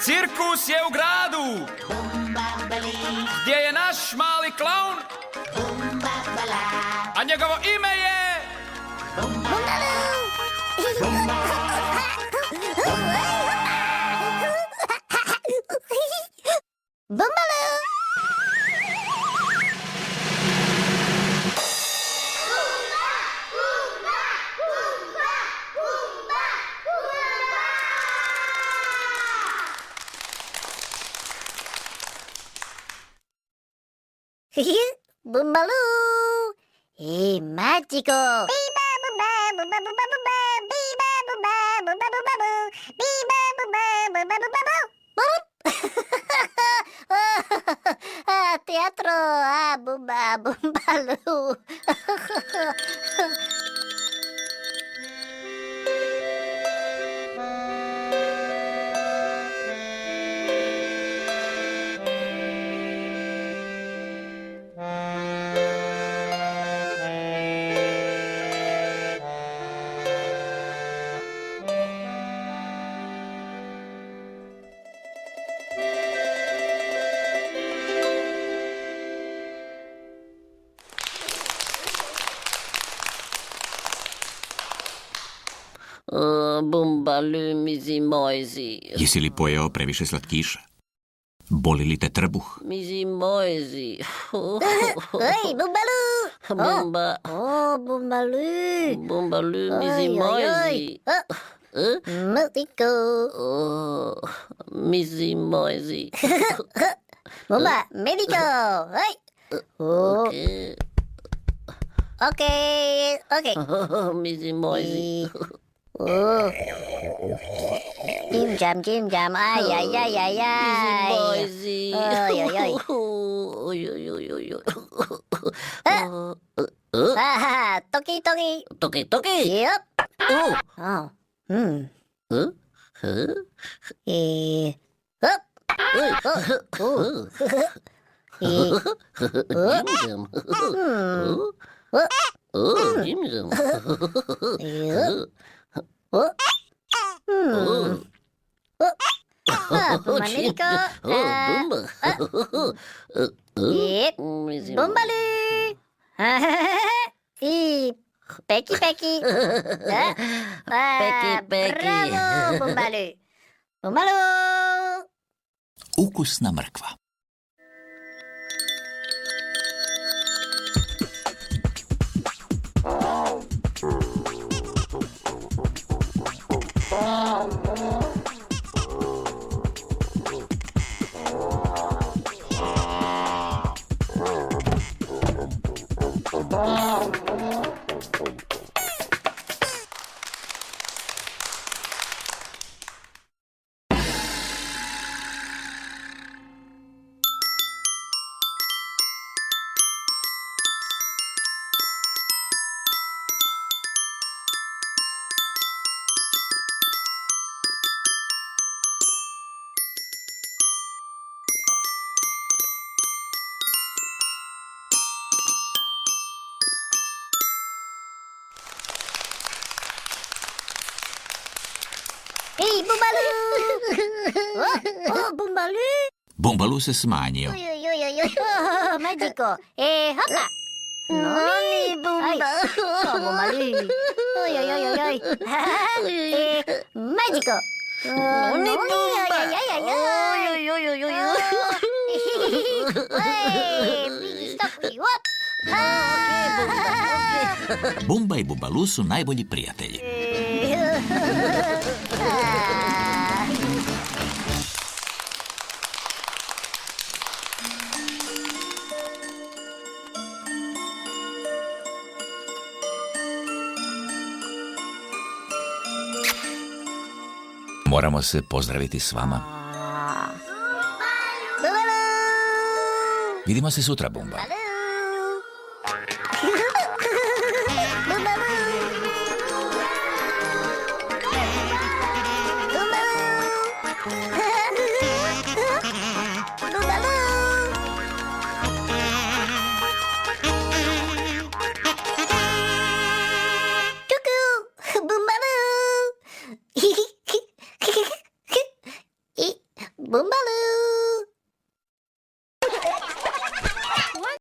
Cirkus je u gradu, gdje je naš mali klaun, a njegovo ime je... Bumbaloo! È magico! Biba bumba bumba bumba bumba! Biba bumba bumba bumba bumba! Biba bumba bumba bumba bumba! Teatro! Bumba bumbaloo! Bumbaloo, mizi mojzi. Jesi li pojeo previše slatkiša? Boli li te trbuh? Mizi mojzi. Oj, Bumbaloo! Bumba. Bumbaloo. Bumbaloo, mizi mojzi. Mutiko. Mizi mojzi. Bumba, medico. Oj. Okay. Mizi mojzi. Jim jam, ay. Mizi mojzi. Ay. Toki. Yep. Hop. Jim jam. Manico. Bumba. Bumbaloo. Peki. Peki. Bravo, Bumbaloo. Ukusna mrkva. Ej, Bumbaloo! Bumbaloo! Bumbaloo se smanjio. Magico! Hopa! Noni, Bumba! Bumbaloo! Magico! Noni, Bumba! Bumba i Bumbaloo su najbolji prijatelji. Moramo se pozdraviti s vama. Vidimo se sutra, Bumba. Bumbalu.